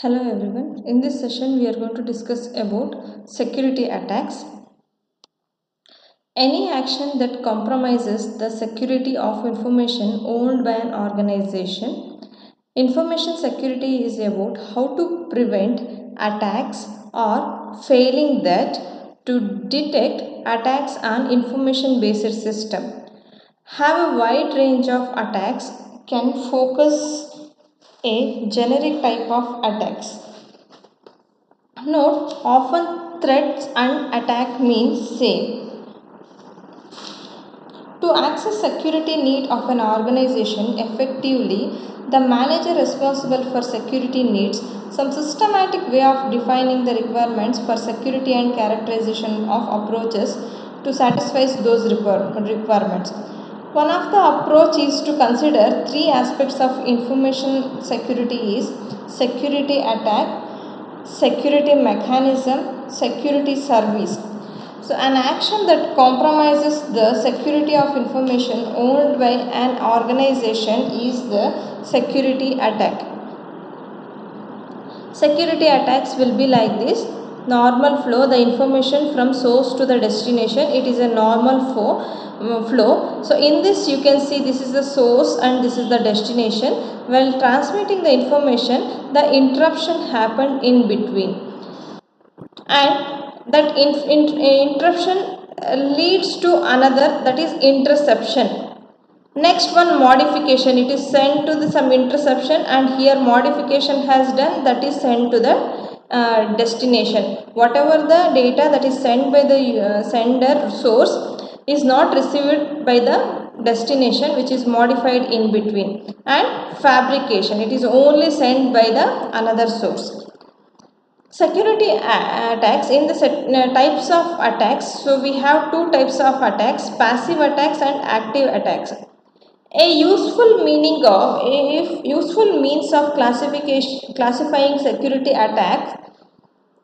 Hello everyone. In this session we are going to discuss about security attacks. Any action that compromises the security of information owned by an organization. Information security is about how to prevent attacks or failing that to detect attacks on information based system. Have a wide range of attacks can focus a generic type of attacks. Note, often threats and attack means same. To access security need of an organization effectively, the manager responsible for security needs some systematic way of defining the requirements for security and characterization of approaches to satisfy those requirements. One of the approach is to consider three aspects of information security is security attack, security mechanism, security service. So, an action that compromises the security of information owned by an organization is the security attack. Security attacks will be like this: normal flow, the information from source to the destination, it is a normal flow. So in this you can see this is the source and this is the destination. While transmitting the information, the interruption happened in between, and that interruption leads to another, that is interception. Next one, modification, it is sent to the some interception and here modification has done, that is sent to the destination. Whatever the data that is sent by the sender source is not received by the destination, which is modified in between. And fabrication, it is only sent by the another source. Security attacks, in the types of attacks, so we have two types of attacks: passive attacks and active attacks. A useful meaning of if useful means of classifying security attacks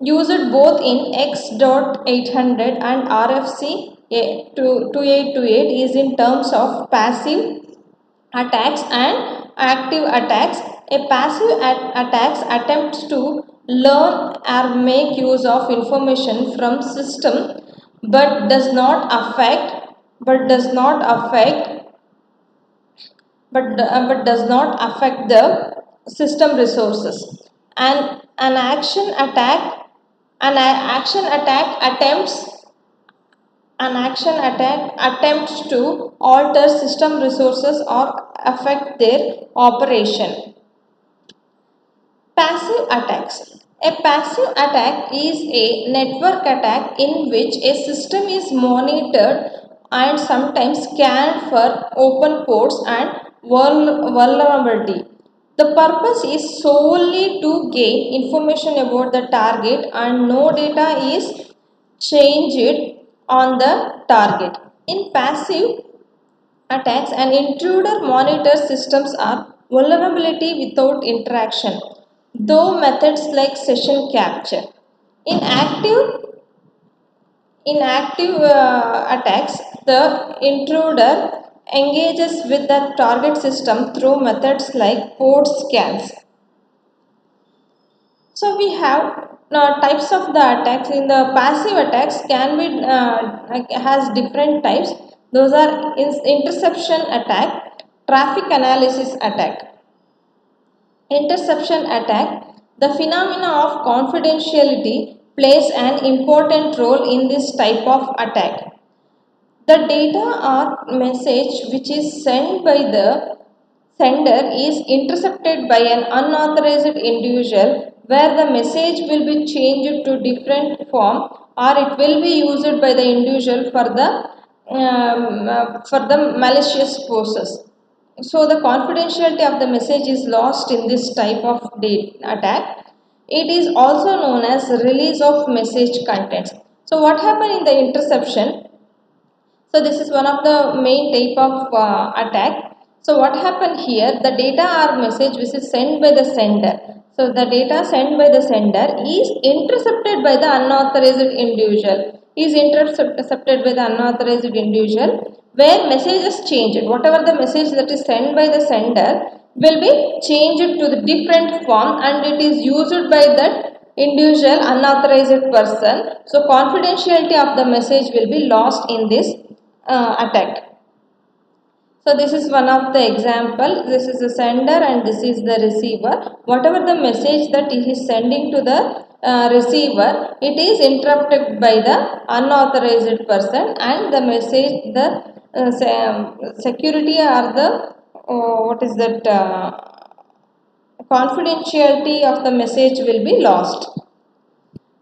used both in X.800 and RFC 2828 is in terms of passive attacks and active attacks. A passive attacks attempts to learn or make use of information from system but does not affect but does not affect but does not affect the system resources. An action attack action attack attempts to alter system resources or affect their operation. Passive attacks. A passive attack is a network attack in which a system is monitored and sometimes scanned for open ports and vulnerability. The purpose is solely to gain information about the target and no data is changed on the target. In passive attacks, an intruder monitors systems are vulnerability without interaction, though methods like session capture. In active attacks, the intruder engages with the target system through methods like port scans. So we have types of the attacks. In the passive attacks can be has different types. Those are interception attack, traffic analysis attack. Interception attack. The phenomena of confidentiality plays an important role in this type of attack. The data or message which is sent by the sender is intercepted by an unauthorized individual, where the message will be changed to different form or it will be used by the individual for the malicious process. So the confidentiality of the message is lost in this type of attack. It is also known as release of message contents. So what happened in the interception? So this is one of the main type of attack. So what happened here? The data or message which is sent by the sender. So the data sent by the sender is intercepted by the unauthorized individual. Is intercepted by the unauthorized individual where message is changed. Whatever the message that is sent by the sender will be changed to the different form and it is used by that individual unauthorized person. So confidentiality of the message will be lost in this attack. So this is one of the example. This is the sender and this is the receiver. Whatever the message that he is sending to the receiver, it is interrupted by the unauthorized person and the message, the security or the what is that confidentiality of the message will be lost.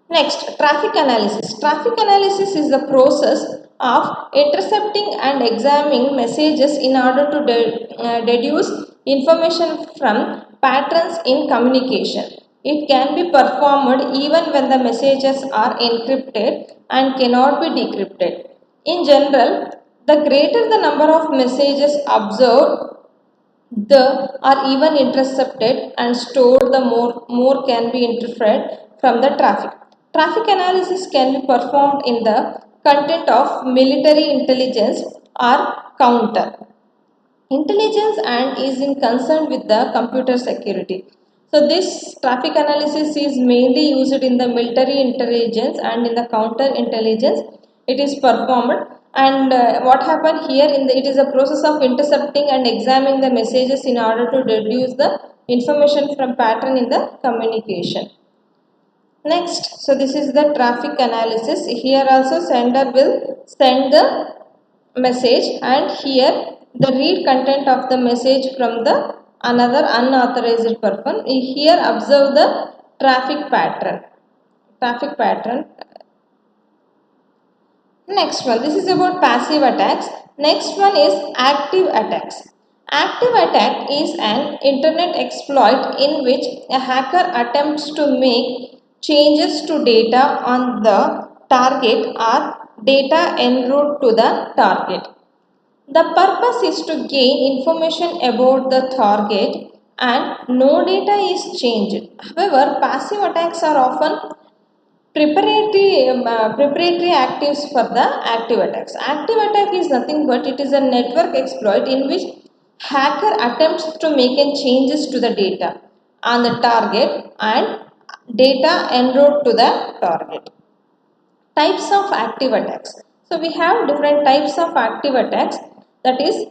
Next, traffic analysis. Traffic analysis is the process of intercepting and examining messages in order to deduce information from patterns in communication. It can be performed even when the messages are encrypted and cannot be decrypted. In general, the greater the number of messages observed, the are even intercepted and stored, the more can be interfered from the traffic. Traffic analysis can be performed in the content of military intelligence or counter intelligence and is in concern with the computer security. So this traffic analysis is mainly used in the military intelligence and in the counter intelligence it is performed. And what happened here in the, it is a process of intercepting and examining the messages in order to deduce the information from pattern in the communication. Next, so this is the traffic analysis. Here also sender will send the message and here the read content of the message from the another unauthorized person. Here observe the traffic pattern. Traffic pattern. Next one, this is about passive attacks. Next one is active attacks. Active attack is an internet exploit in which a hacker attempts to make changes to data on the target or data en route to the target. The purpose is to gain information about the target and no data is changed. However, passive attacks are often preparatory actives for the active attacks. Active attack is nothing but it is a network exploit in which hacker attempts to make changes to the data on the target and data en route to the target. Types of active attacks. So we have different types of active attacks, that is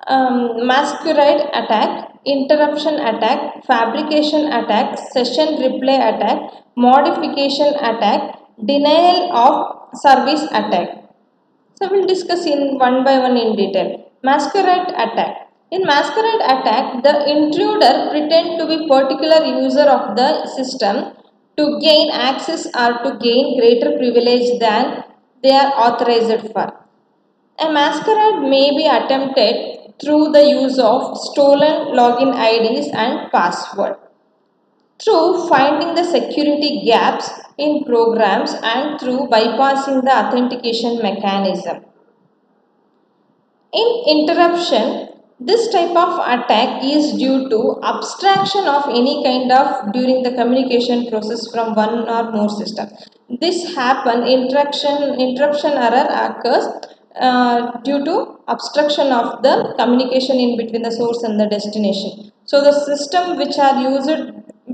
masquerade attack, interruption attack, fabrication attack, session replay attack, modification attack, denial of service attack. So we'll discuss in one by one in detail. Masquerade attack. In masquerade attack, the intruder pretend to be particular user of the system to gain access or to gain greater privilege than they are authorized for. A masquerade may be attempted through the use of stolen login IDs and password, through finding the security gaps in programs and through bypassing the authentication mechanism. In interruption, this type of attack is due to abstraction of any kind of during the communication process from one or more system. This interruption error occurs due to obstruction of the communication in between the source and the destination. So the system which are used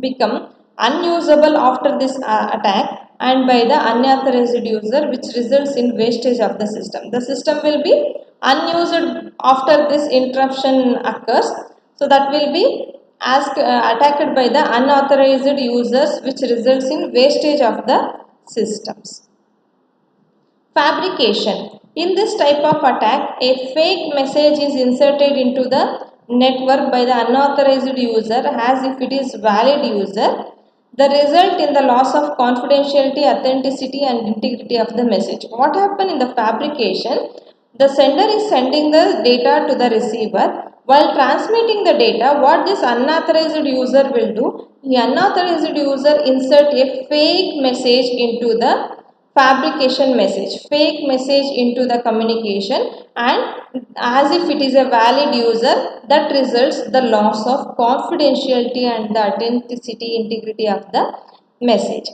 become unusable after this attack and by the unauthorized user, which results in wastage of the system. The system will be unused after this interruption occurs. So that will be attacked by the unauthorized users, which results in wastage of the systems. Fabrication. In this type of attack, a fake message is inserted into the network by the unauthorized user as if it is valid user. The result in the loss of confidentiality, authenticity and integrity of the message. What happened in the fabrication? The sender is sending the data to the receiver. While transmitting the data, what this unauthorized user will do? The unauthorized user insert a fake message into the fabrication message, fake message into the communication, and as if it is a valid user, that results the loss of confidentiality and the authenticity, integrity of the message.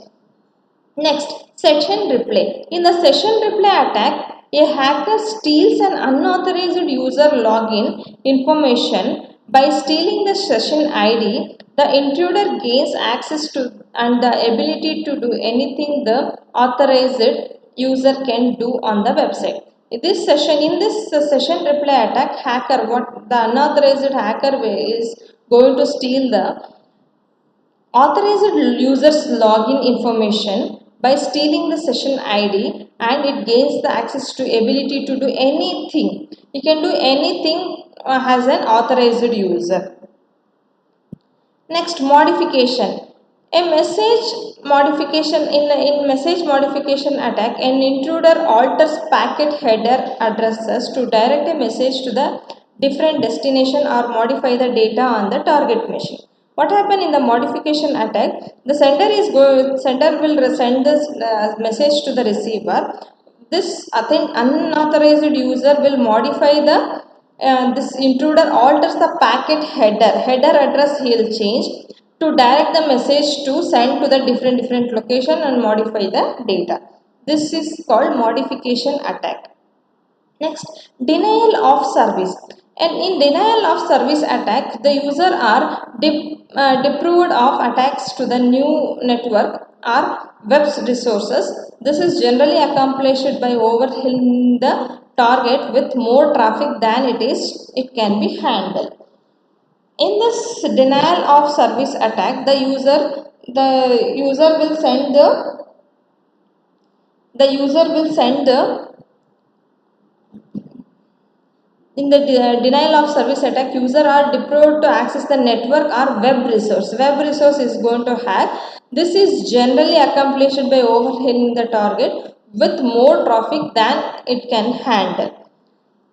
Next, session replay. In the session replay attack, a hacker steals an unauthorized user login information By stealing the session ID, the intruder gains access to and the ability to do anything the authorized user can do on the website. In this session replay attack, hacker, what the unauthorized hacker is going to steal the authorized users login information by stealing the session ID, and it gains the access to ability to do anything. It can do anything as an authorized user. Next, modification. A message modification in message modification attack, an intruder alters packet header addresses to direct a message to the different destination or modify the data on the target machine. What happened in the modification attack? The sender will send this message to the receiver. This unauthorized user will modify the this intruder alters the packet header address he will change to direct the message to send to the different location and modify the data. This is called modification attack. Next, denial of service. And in denial of service attack, the user are deprived of access to the new network or web resources. This is generally accomplished by overwhelming the target with more traffic than it can be handled. In this denial of service attack, the user will send the in the denial of service attack, user are deprived to access the network or web resource. Web resource is going to hack. This is generally accomplished by overwhelming the target with more traffic than it can handle.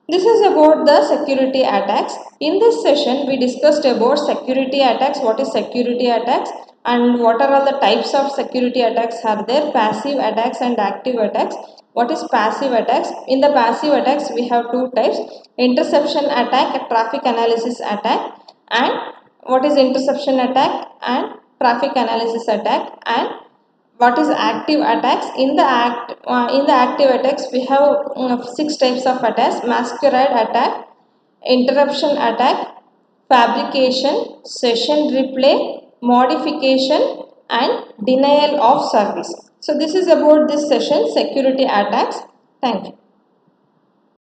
This is about the security attacks. In this session, we discussed about security attacks, what is security attacks and what are all the types of security attacks are there, passive attacks and active attacks. What is passive attacks? In the passive attacks, we have two types, interception attack, traffic analysis attack. And what is interception attack and traffic analysis attack, and what is active attacks? In the active attacks we have six types of attacks: masquerade attack, interruption attack, fabrication, session replay, modification, and denial of service. So this is about this session, security attacks. Thank you.